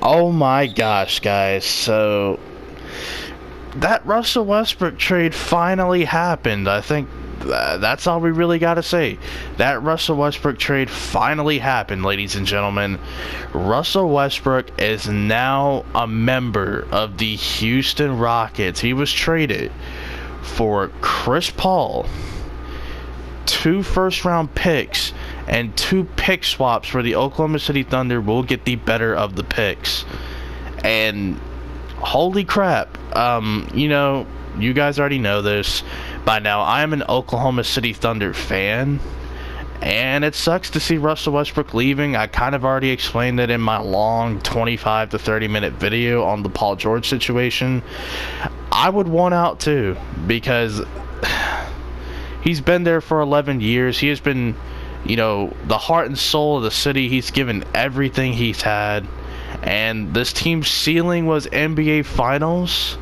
Oh my gosh, guys. So, that Russell Westbrook trade finally happened. I think that's all we really got to say. That Russell Westbrook trade finally happened, ladies and gentlemen. Russell Westbrook is now a member of the Houston Rockets. He was traded for Chris Paul, 2 first-round picks, and 2 pick swaps where the Oklahoma City Thunder will get the better of the picks. And holy crap, you guys already know this by now. I'm an Oklahoma City Thunder fan, and it sucks to see Russell Westbrook leaving. I kind of already explained it in my long 25 to 30 minute video on the Paul George situation. I would want out too, because he's been there for 11 years. He has been, the heart and soul of the city. He's given everything he's had. And this team's ceiling was NBA Finals.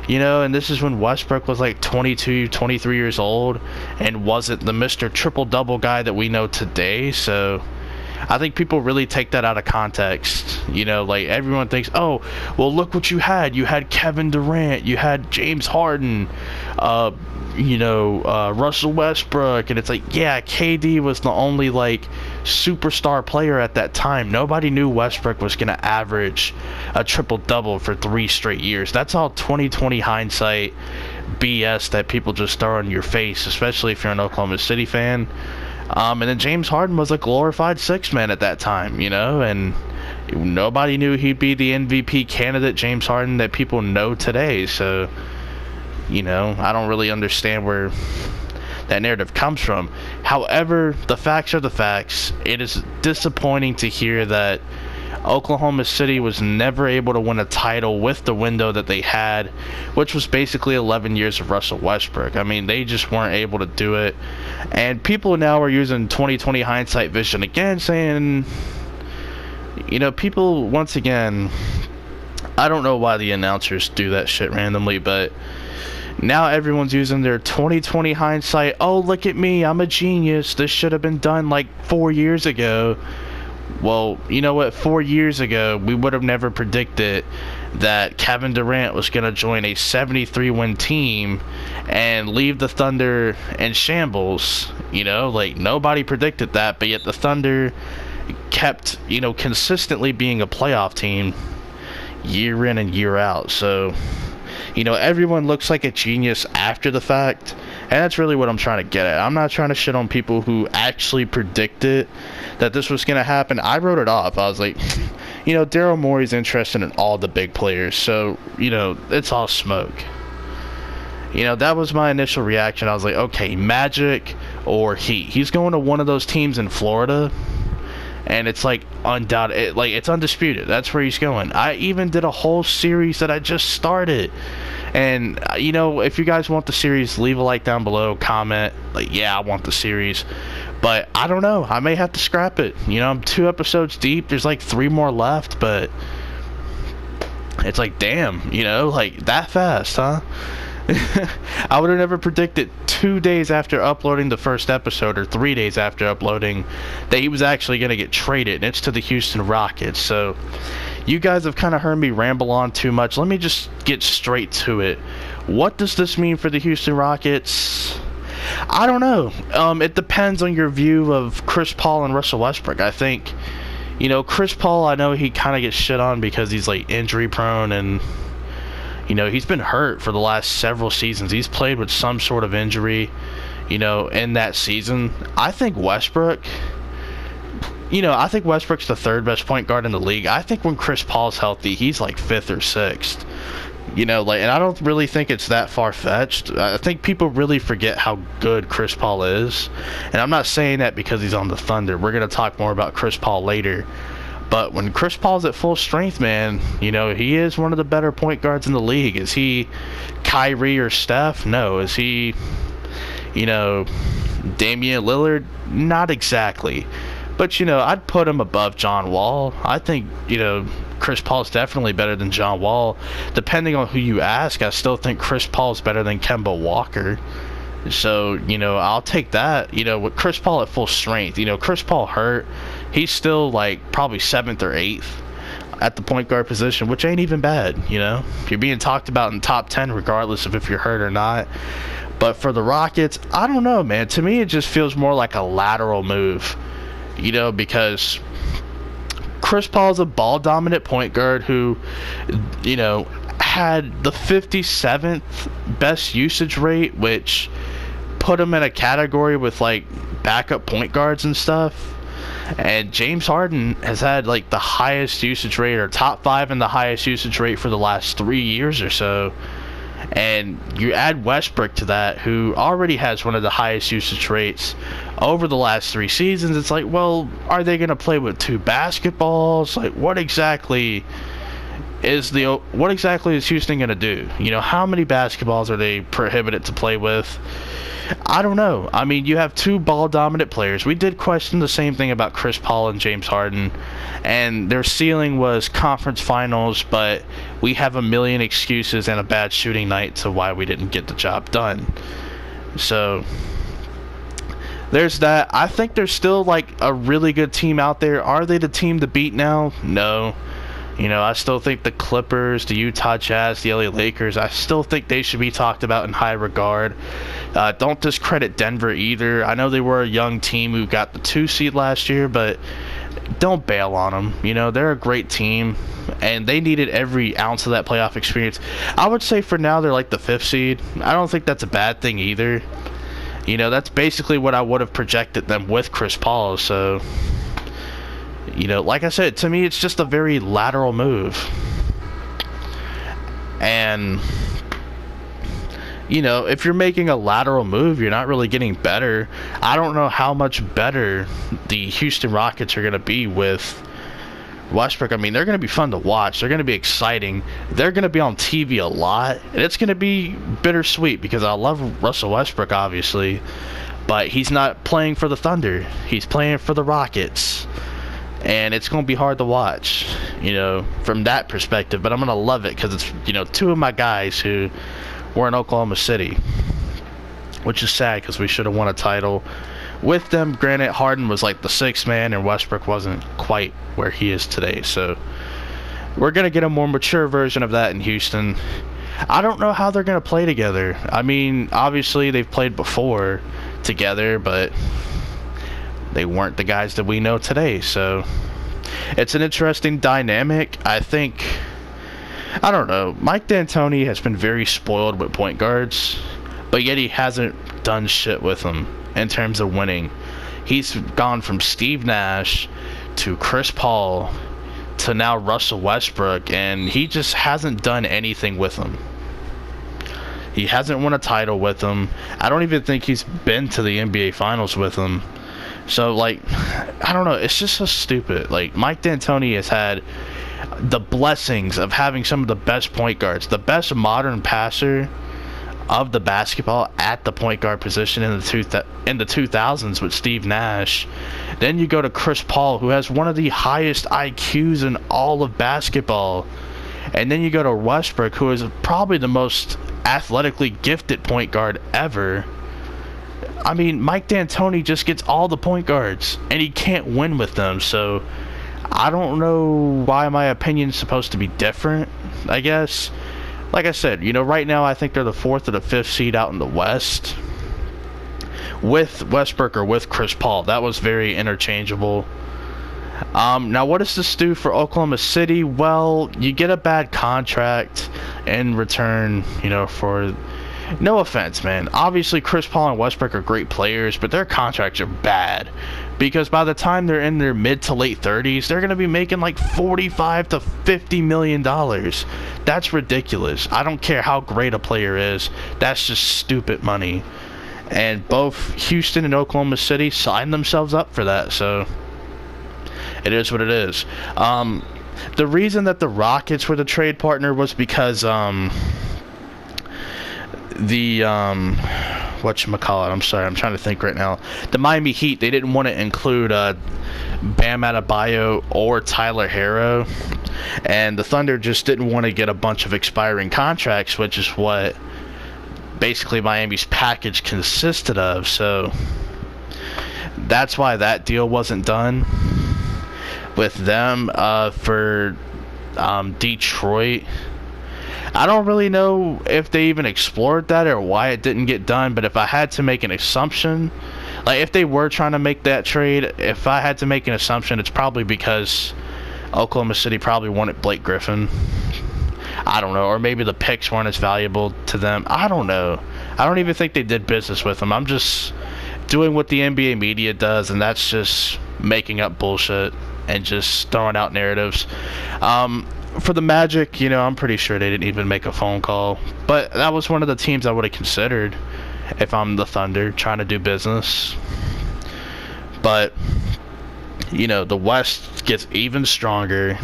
And this is when Westbrook was like 22, 23 years old and wasn't the Mr. Triple-Double guy that we know today. So I think people really take that out of context. Like everyone thinks, oh, well, look what you had. You had Kevin Durant. You had James Harden. Russell Westbrook. And it's like, yeah, KD was the only superstar player at that time. Nobody knew Westbrook was going to average a triple-double for 3 straight years. That's all 2020 hindsight BS that people just throw in your face, especially if you're an Oklahoma City fan. And then James Harden was a glorified 6-man at that time, and nobody knew he'd be the MVP candidate, James Harden, that people know today. So, I don't really understand where that narrative comes from. However, the facts are the facts. It is disappointing to hear that Oklahoma City was never able to win a title with the window that they had, which was basically 11 years of Russell Westbrook. I mean, they just weren't able to do it. And people now are using 2020 hindsight vision again, saying, people, once again, I don't know why the announcers do that shit randomly, but now everyone's using their 2020 hindsight. Oh, look at me, I'm a genius. This should have been done 4 years ago. Well, you know what? 4 years ago, we would have never predicted that Kevin Durant was going to join a 73-win team and leave the Thunder in shambles. Nobody predicted that, but yet the Thunder kept, consistently being a playoff team year in and year out. So, everyone looks like a genius after the fact, and that's really what I'm trying to get at. I'm not trying to shit on people who actually predicted that this was going to happen. I wrote it off. I was like, Daryl Morey's interested in all the big players, so, it's all smoke. That was my initial reaction. I was like, okay, Magic or Heat. He's going to one of those teams in Florida, and it's undoubted, it's undisputed. That's where he's going. I even did a whole series that I just started. And, if you guys want the series, leave a like down below, comment, yeah, I want the series. But I don't know. I may have to scrap it. I'm 2 episodes deep. There's 3 more left, but it's damn, that fast, huh? I would have never predicted 2 days after uploading the first episode, or 3 days after uploading, that he was actually going to get traded, and it's to the Houston Rockets. So you guys have kind of heard me ramble on too much. Let me just get straight to it. What does this mean for the Houston Rockets? I don't know. It depends on your view of Chris Paul and Russell Westbrook. I think, Chris Paul, I know he kind of gets shit on because he's injury prone, and he's been hurt for the last several seasons. He's played with some sort of injury, in that season. I think Westbrook, I think Westbrook's the 3rd best point guard in the league. I think when Chris Paul's healthy, he's 5th or 6th. And I don't really think it's that far-fetched. I think people really forget how good Chris Paul is. And I'm not saying that because he's on the Thunder. We're going to talk more about Chris Paul later. But when Chris Paul's at full strength, man, he is one of the better point guards in the league. Is he Kyrie or Steph? No. Is he, Damian Lillard? Not exactly. But, I'd put him above John Wall. I think, Chris Paul's definitely better than John Wall. Depending on who you ask, I still think Chris Paul's better than Kemba Walker. So, I'll take that. With Chris Paul at full strength, Chris Paul hurt. He's still, probably 7th or 8th. at the point guard position, which ain't even bad, you know? You're being talked about in top 10 regardless of if you're hurt or not. But for the Rockets, I don't know, man. To me, it just feels more like a lateral move, you know, because Chris Paul's a ball-dominant point guard who, you know, had the 57th best usage rate, which put him in a category with, like, backup point guards and stuff. And James Harden has had, like, the highest usage rate, or top 5 in the highest usage rate for the last 3 years or so. And you add Westbrook to that, who already has one of the highest usage rates over the last 3 seasons. It's like, well, are they going to play with 2 basketballs? Like, what exactly is Houston going to do? You know, how many basketballs are they prohibited to play with? I don't know. I mean, you have 2 ball-dominant players. We did question the same thing about Chris Paul and James Harden, and their ceiling was conference finals, but we have a million excuses and a bad shooting night to why we didn't get the job done. So there's that. I think there's still, like, a really good team out there. Are they the team to beat now? No. You know, I still think the Clippers, the Utah Jazz, the LA Lakers, I still think they should be talked about in high regard. Don't discredit Denver either. I know they were a young team who got the 2 seed last year, but don't bail on them. You know, they're a great team, and they needed every ounce of that playoff experience. I would say for now they're like the 5th seed. I don't think that's a bad thing either. You know, that's basically what I would have projected them with Chris Paul, so... You know, like I said, to me, it's just a very lateral move. And, you know, if you're making a lateral move, you're not really getting better. I don't know how much better the Houston Rockets are going to be with Westbrook. I mean, they're going to be fun to watch. They're going to be exciting. They're going to be on TV a lot. And it's going to be bittersweet because I love Russell Westbrook, obviously. But he's not playing for the Thunder. He's playing for the Rockets. And it's going to be hard to watch, you know, from that perspective. But I'm going to love it because it's, you know, 2 of my guys who were in Oklahoma City, which is sad because we should have won a title with them. Granted, Harden was like the 6th man and Westbrook wasn't quite where he is today. So we're going to get a more mature version of that in Houston. I don't know how they're going to play together. I mean, obviously they've played before together, but... they weren't the guys that we know today, so it's an interesting dynamic. I think, I don't know, Mike D'Antoni has been very spoiled with point guards, but yet he hasn't done shit with them in terms of winning. He's gone from Steve Nash to Chris Paul to now Russell Westbrook, and he just hasn't done anything with them. He hasn't won a title with them. I don't even think he's been to the NBA Finals with them. So, like, I don't know. It's just so stupid. Like, Mike D'Antoni has had the blessings of having some of the best point guards, the best modern passer of the basketball at the point guard position in the 2000s with Steve Nash. Then you go to Chris Paul, who has one of the highest IQs in all of basketball. And then you go to Westbrook, who is probably the most athletically gifted point guard ever. I mean, Mike D'Antoni just gets all the point guards, and he can't win with them, so I don't know why my opinion's supposed to be different, I guess. Like I said, you know, right now I think they're the 4th or the 5th seed out in the West with Westbrook or with Chris Paul. That was very interchangeable. Now, what does this do for Oklahoma City? Well, you get a bad contract in return, you know, for... No offense, man. Obviously, Chris Paul and Westbrook are great players, but their contracts are bad. Because by the time they're in their mid to late 30s, they're going to be making like $45 to $50 million. That's ridiculous. I don't care how great a player is. That's just stupid money. And both Houston and Oklahoma City signed themselves up for that, so it is what it is. The reason that the Rockets were the trade partner was because... whatchamacallit, I'm sorry, I'm trying to think right now. The Miami Heat, they didn't want to include Bam Adebayo or Tyler Herro, and the Thunder just didn't want to get a bunch of expiring contracts, which is what basically Miami's package consisted of. So that's why that deal wasn't done with them. For Detroit. I don't really know if they even explored that or why it didn't get done, but if I had to make an assumption, like if they were trying to make that trade, if I had to make an assumption, it's probably because Oklahoma City probably wanted Blake Griffin. I don't know, or maybe the picks weren't as valuable to them. I don't know. I don't even think they did business with him. I'm just doing what the NBA media does, and that's just making up bullshit and just throwing out narratives. For the Magic, you know, I'm pretty sure they didn't even make a phone call. But that was one of the teams I would have considered if I'm the Thunder trying to do business. But, you know, the West gets even stronger.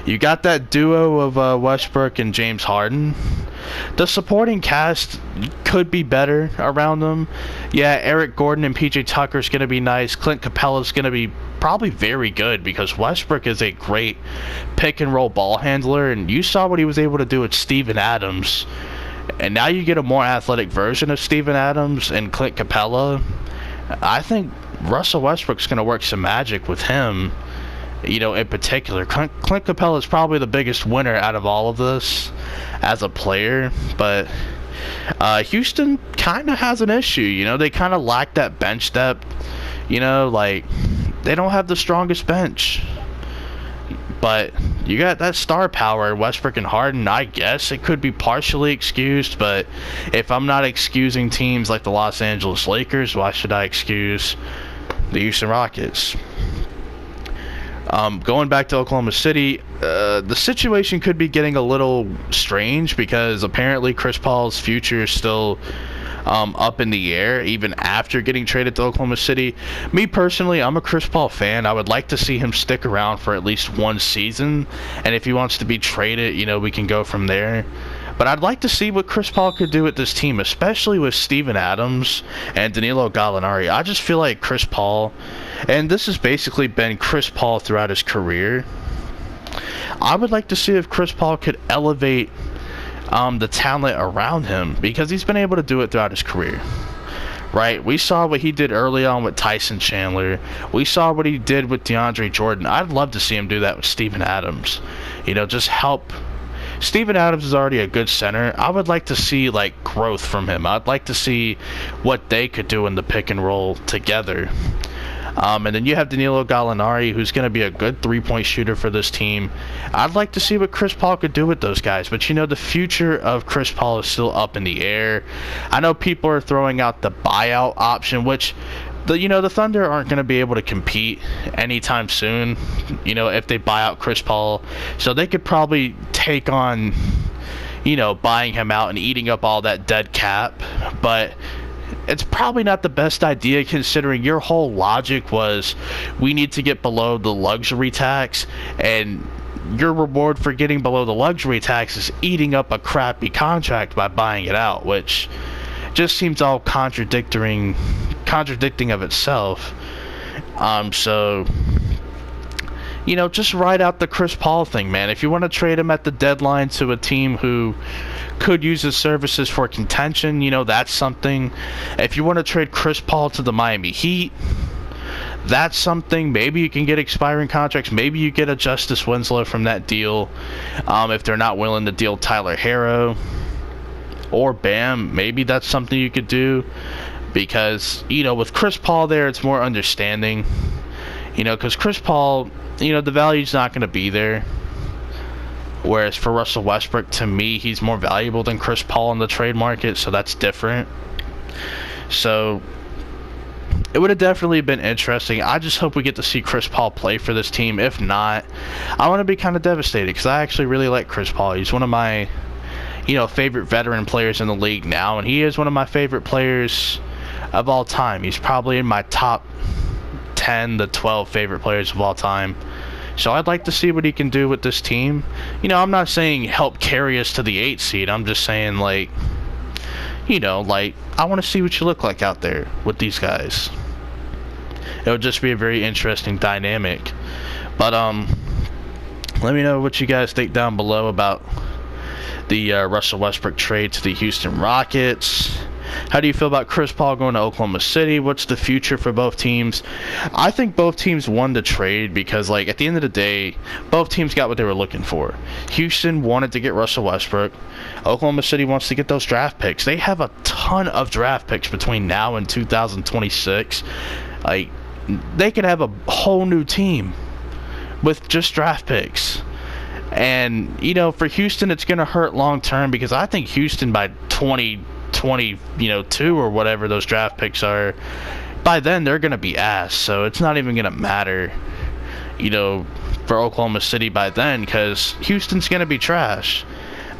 You got that duo of Westbrook and James Harden. The supporting cast could be better around them. Yeah, Eric Gordon and PJ Tucker's going to be nice. Clint Capella's going to be probably very good because Westbrook is a great pick-and-roll ball handler, and you saw what he was able to do with Steven Adams. And now you get a more athletic version of Steven Adams and Clint Capella. I think Russell Westbrook's going to work some magic with him. You know, in particular, Clint Capella is probably the biggest winner out of all of this as a player, but Houston kind of has an issue. You know, they kind of lack that bench depth. You know, like, they don't have the strongest bench. But you got that star power, Westbrook and Harden. I guess it could be partially excused, but if I'm not excusing teams like the Los Angeles Lakers, why should I excuse the Houston Rockets? Going back to Oklahoma City, the situation could be getting a little strange because apparently Chris Paul's future is still up in the air even after getting traded to Oklahoma City. Me personally, I'm a Chris Paul fan. I would like to see him stick around for at least one season, and if he wants to be traded, you know, we can go from there. But I'd like to see what Chris Paul could do with this team, especially with Steven Adams and Danilo Gallinari. I just feel like Chris Paul, and this has basically been Chris Paul throughout his career, I would like to see if Chris Paul could elevate the talent around him, because he's been able to do it throughout his career. Right? We saw what he did early on with Tyson Chandler. We saw what he did with DeAndre Jordan. I'd love to see him do that with Steven Adams. You know, just help. Steven Adams is already a good center. I would like to see, like, growth from him. I'd like to see what they could do in the pick and roll together. And then you have Danilo Gallinari, who's going to be a good three-point shooter for this team. I'd like to see what Chris Paul could do with those guys. But, you know, the future of Chris Paul is still up in the air. I know people are throwing out the buyout option, which, the Thunder aren't going to be able to compete anytime soon, you know, if they buy out Chris Paul. So they could probably take on, you know, buying him out and eating up all that dead cap. But it's probably not the best idea, considering your whole logic was we need to get below the luxury tax, and your reward for getting below the luxury tax is eating up a crappy contract by buying it out, which just seems all contradicting of itself. So, you know, just ride out the Chris Paul thing, man. If you want to trade him at the deadline to a team who could use his services for contention, you know, that's something. If you want to trade Chris Paul to the Miami Heat, that's something. Maybe you can get expiring contracts. Maybe you get a Justice Winslow from that deal. If they're not willing to deal Tyler Herro or Bam, maybe that's something you could do. Because, you know, with Chris Paul there, it's more understanding. You know, because Chris Paul, you know, the value's not going to be there. Whereas for Russell Westbrook, to me, he's more valuable than Chris Paul in the trade market, so that's different. So it would have definitely been interesting. I just hope we get to see Chris Paul play for this team. If not, I want to be kind of devastated, because I actually really like Chris Paul. He's one of my, you know, favorite veteran players in the league now, and he is one of my favorite players of all time. He's probably in my top 10 to 12 favorite players of all time. So I'd like to see what he can do with this team. You know, I'm not saying help carry us to the 8th seed. I'm just saying, like, you know, like, I want to see what you look like out there with these guys. It would just be a very interesting dynamic. But let me know what you guys think down below about the Russell Westbrook trade to the Houston Rockets. How do you feel about Chris Paul going to Oklahoma City? What's the future for both teams? I think both teams won the trade because, like, at the end of the day, both teams got what they were looking for. Houston wanted to get Russell Westbrook. Oklahoma City wants to get those draft picks. They have a ton of draft picks between now and 2026. Like, they could have a whole new team with just draft picks. And, you know, for Houston, it's going to hurt long term because I think Houston by 2022 or whatever those draft picks are, by then they're going to be ass. So it's not even going to matter, you know, for Oklahoma City by then because Houston's going to be trash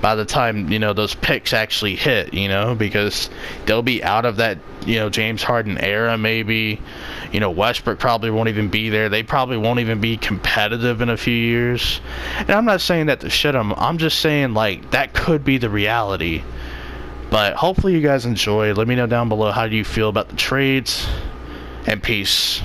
by the time, you know, those picks actually hit, you know, because they'll be out of that, you know, James Harden era maybe. You know, Westbrook probably won't even be there. They probably won't even be competitive in a few years. And I'm not saying that to shit them. I'm just saying, like, that could be the reality. But hopefully you guys enjoy. Let me know down below how do you feel about the trades. And peace.